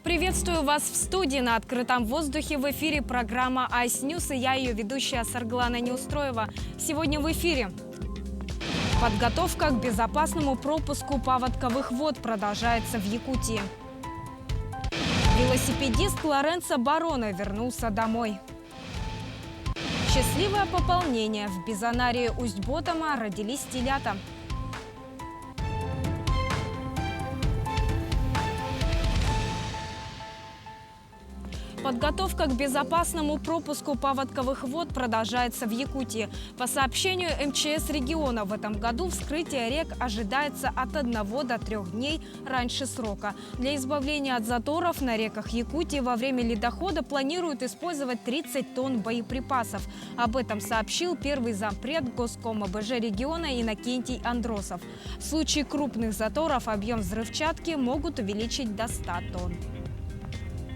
Приветствую вас в студии на открытом воздухе. В эфире программа Ice News, и я ее ведущая Сарглана Неустроева. Сегодня в эфире. Подготовка к безопасному пропуску паводковых вод продолжается в Якутии. Велосипедист Лоренцо Бароне вернулся домой. Счастливое пополнение. В Безонарии Усть-Ботома родились телята. Подготовка к безопасному пропуску паводковых вод продолжается в Якутии. По сообщению МЧС региона, в этом году вскрытие рек ожидается от 1 до 3 дней раньше срока. Для избавления от заторов на реках Якутии во время ледохода планируют использовать 30 тонн боеприпасов. Об этом сообщил первый зампред Госкома БЖ региона Иннокентий Андросов. В случае крупных заторов объем взрывчатки могут увеличить до 100 тонн.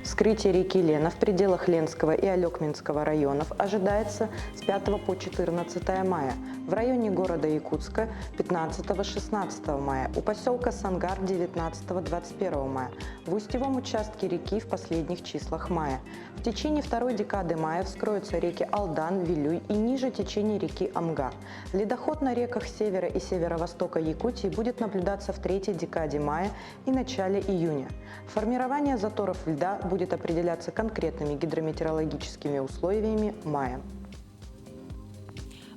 Вскрытие реки Лена в пределах Ленского и Алекминского районов ожидается с 5 по 14 мая. В районе города Якутска 15-16 мая, у поселка Сангар 19-21 мая, в устьевом участке реки в последних числах мая. В течение второй декады мая вскроются реки Алдан, Вилюй и ниже течение реки Амга. Ледоход на реках севера и северо-востока Якутии будет наблюдаться в третьей декаде мая и начале июня. Формирование заторов льда будет определяться конкретными гидрометеорологическими условиями мая.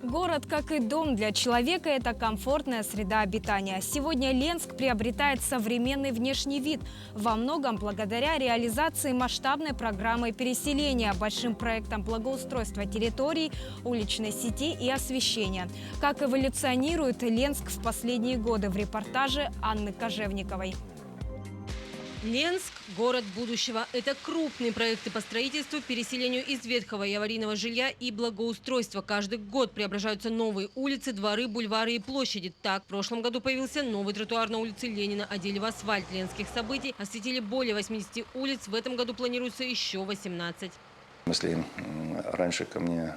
Город, как и дом для человека, это комфортная среда обитания. Сегодня Ленск приобретает современный внешний вид, во многом благодаря реализации масштабной программы переселения, большим проектам благоустройства территорий, уличной сети и освещения. Как эволюционирует Ленск в последние годы, в репортаже Анны Кожевниковой. Ленск – город будущего. Это крупные проекты по строительству, переселению из ветхого и аварийного жилья и благоустройства. Каждый год преображаются новые улицы, дворы, бульвары и площади. Так, в прошлом году появился новый тротуар на улице Ленина, одели в асфальт ленских событий, осветили более 80 улиц. В этом году планируется еще 18. Если раньше ко мне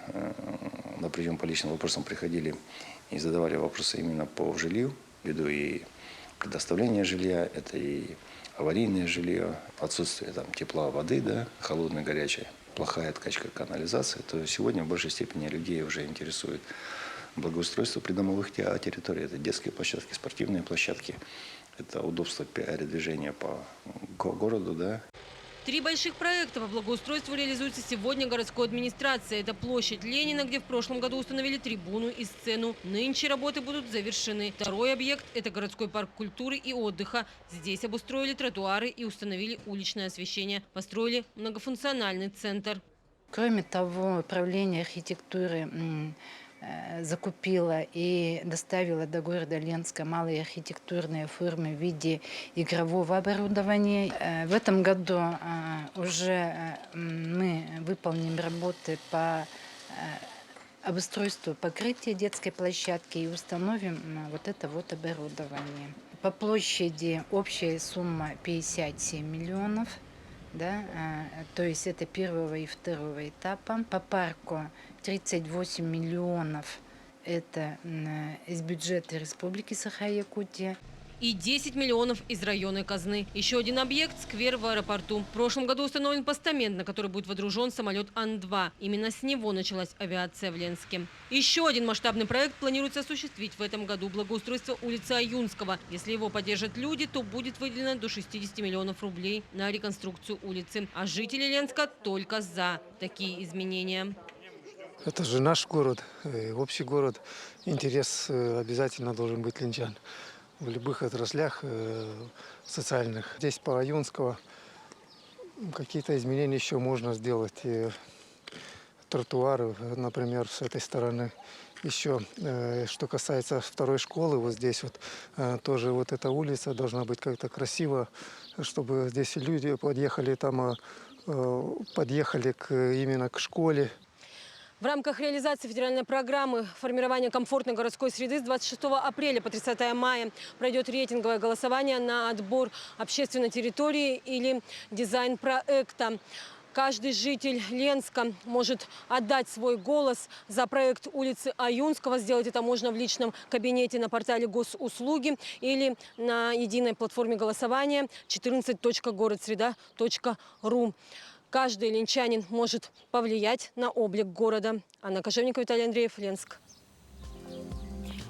на прием по личным вопросам приходили и задавали вопросы именно по жилью, ввиду и предоставления жилья, это и аварийное жилье, отсутствие тепла, воды, холодной, горячей, плохая откачка канализации, то сегодня в большей степени людей уже интересует благоустройство придомовых территорий. Это детские площадки, спортивные площадки, это удобство передвижения по городу. 3 больших проекта по благоустройству реализуются сегодня городской администрацией. Это площадь Ленина, где в прошлом году установили трибуну и сцену. Нынче работы будут завершены. Второй объект – это городской парк культуры и отдыха. Здесь обустроили тротуары и установили уличное освещение. Построили многофункциональный центр. Кроме того, управление архитектуры закупила и доставила до города Ленска малые архитектурные формы в виде игрового оборудования. В этом году уже мы выполним работы по обустройству покрытия детской площадки и установим вот это вот оборудование. По площади общая сумма 57 миллионов. То есть это первого и второго этапа. По парку 38 миллионов – это из бюджета Республики Саха-Якутия. И 10 миллионов из районной казны. Еще один объект – сквер в аэропорту. В прошлом году установлен постамент, на который будет водружен самолет Ан-2. Именно с него началась авиация в Ленске. Еще один масштабный проект планируется осуществить в этом году – благоустройство улицы Аюнского. Если его поддержат люди, то будет выделено до 60 миллионов рублей на реконструкцию улицы. А жители Ленска только за такие изменения. Это же наш город, общий город. Интерес обязательно должен быть ленчан. В любых отраслях социальных. Здесь по Аюнского какие-то изменения еще можно сделать. И тротуары, например, с этой стороны. Еще, что касается второй школы, вот здесь вот тоже вот эта улица должна быть как-то красиво, чтобы здесь люди подъехали именно к школе. В рамках реализации федеральной программы формирования комфортной городской среды с 26 апреля по 30 мая пройдет рейтинговое голосование на отбор общественной территории или дизайн проекта. Каждый житель Ленска может отдать свой голос за проект улицы Аюнского. Сделать это можно в личном кабинете на портале Госуслуги или на единой платформе голосования 14.городсреда.ру. Каждый ленчанин может повлиять на облик города. Анна Кожевникова, Виталий Андреев, Ленск.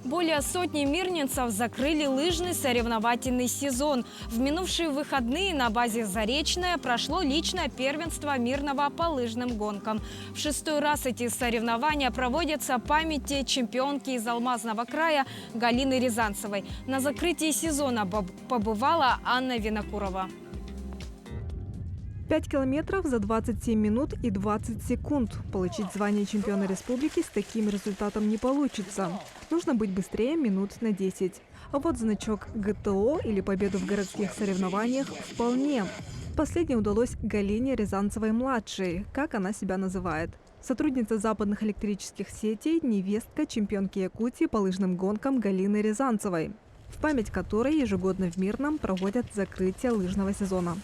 Более сотни мирнинцев закрыли лыжный соревновательный сезон. В минувшие выходные на базе «Заречная» прошло личное первенство Мирного по лыжным гонкам. В 6-й раз эти соревнования проводятся в памяти чемпионки из Алмазного края Галины Рязанцевой. На закрытии сезона побывала Анна Винокурова. 5 километров за 27 минут и 20 секунд. Получить звание чемпиона республики с таким результатом не получится. Нужно быть быстрее минут на 10. А вот значок ГТО или победу в городских соревнованиях вполне. Последнее удалось Галине Рязанцевой-младшей, как она себя называет. Сотрудница западных электрических сетей, невестка чемпионки Якутии по лыжным гонкам Галины Рязанцевой, в память которой ежегодно в Мирном проводят закрытие лыжного сезона.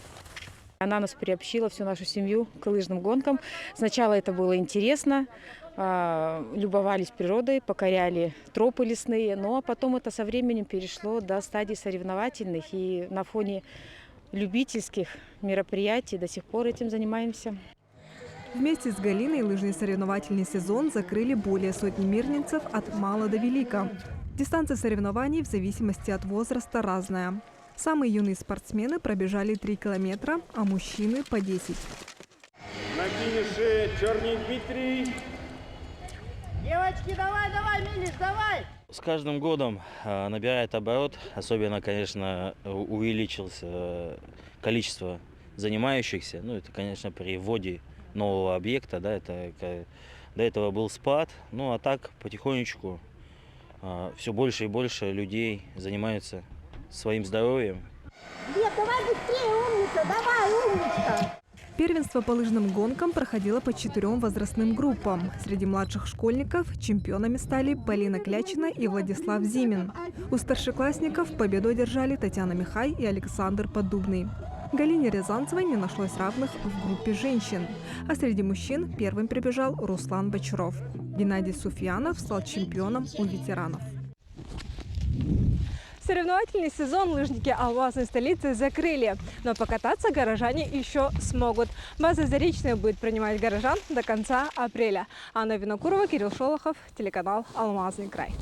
Она нас приобщила, всю нашу семью, к лыжным гонкам. Сначала это было интересно, любовались природой, покоряли тропы лесные, но потом это со временем перешло до стадий соревновательных. И на фоне любительских мероприятий до сих пор этим занимаемся. Вместе с Галиной лыжный соревновательный сезон закрыли более сотни мирнинцев от мала до велика. Дистанция соревнований в зависимости от возраста разная. Самые юные спортсмены пробежали 3 километра, а мужчины по 10. На финише Черный Дмитрий. Девочки, давай, Милиш, давай! С каждым годом набирает оборот. Особенно, конечно, увеличилось количество занимающихся. Ну, это, конечно, при вводе нового объекта. Да, до этого был спад. Ну, а так, потихонечку, все больше и больше людей занимаются своим здоровьем. Дед, давай быстрее, умница, давай, умничка! Первенство по лыжным гонкам проходило по 4 возрастным группам. Среди младших школьников чемпионами стали Полина Клячина и Владислав Зимин. У старшеклассников победу одержали Татьяна Михай и Александр Поддубный. Галине Рязанцевой не нашлось равных в группе женщин. А среди мужчин первым прибежал Руслан Бочаров. Геннадий Суфьянов стал чемпионом у ветеранов. Соревновательный сезон лыжники алмазной столицы закрыли, но покататься горожане еще смогут. База «Заречная» будет принимать горожан до конца апреля. Анна Винокурова, Кирилл Шолохов, телеканал «Алмазный край».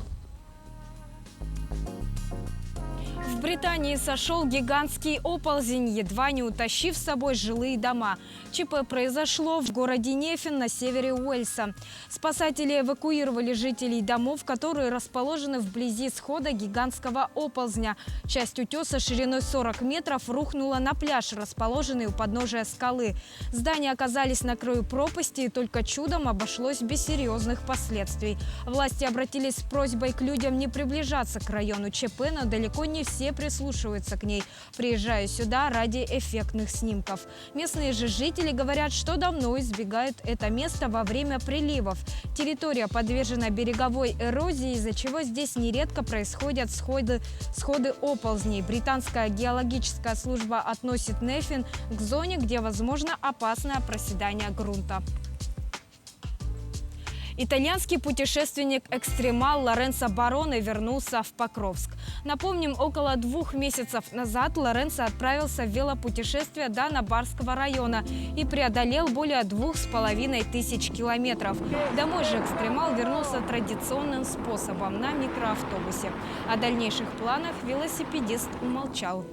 В Британии сошел гигантский оползень, едва не утащив с собой жилые дома. ЧП произошло в городе Нефин на севере Уэльса. Спасатели эвакуировали жителей домов, которые расположены вблизи схода гигантского оползня. Часть утеса шириной 40 метров рухнула на пляж, расположенный у подножия скалы. Здания оказались на краю пропасти, и только чудом обошлось без серьезных последствий. Власти обратились с просьбой к людям не приближаться к району ЧП, но далеко не все прислушиваются к ней, приезжая сюда ради эффектных снимков. Местные же жители говорят, что давно избегают это место во время приливов. Территория подвержена береговой эрозии, из-за чего здесь нередко происходят сходы оползней. Британская геологическая служба относит Нефин к зоне, где возможно опасное проседание грунта. Итальянский путешественник-экстремал Лоренцо Бароне вернулся в Покровск. Напомним, около 2 месяцев назад Лоренцо отправился в велопутешествие до Набарского района и преодолел более 2500 километров. Домой же экстремал вернулся традиционным способом – на микроавтобусе. О дальнейших планах велосипедист умолчал.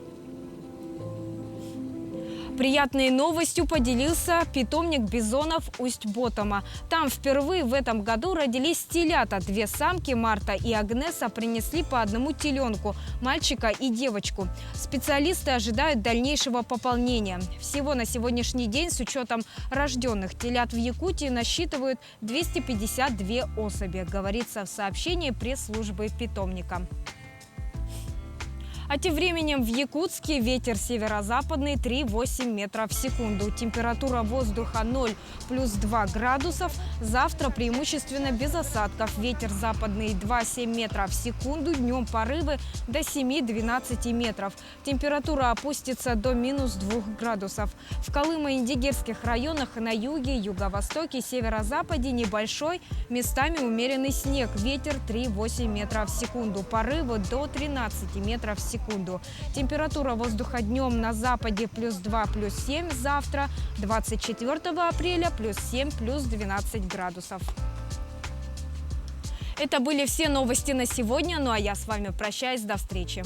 Приятной новостью поделился питомник бизонов Усть-Ботома. Там впервые в этом году родились телята. 2 самки, Марта и Агнеса, принесли по 1 теленку – мальчика и девочку. Специалисты ожидают дальнейшего пополнения. Всего на сегодняшний день с учетом рожденных телят в Якутии насчитывают 252 особи, говорится в сообщении пресс-службы питомника. А тем временем в Якутске ветер северо-западный 3,8 метров в секунду. Температура воздуха 0 плюс 2 градусов. Завтра преимущественно без осадков. Ветер западный 2,7 метров в секунду. Днем порывы до 7-12 метров. Температура опустится до минус 2 градусов. В Колымо-Индигирских районах на юге, юго-востоке, северо-западе небольшой, местами умеренный снег. Ветер 3,8 метров в секунду. Порывы до 13 метров в секунду. Температура воздуха днем на западе плюс 2, плюс 7. Завтра, 24 апреля, плюс 7, плюс 12 градусов. Это были все новости на сегодня. Ну а я с вами прощаюсь. До встречи.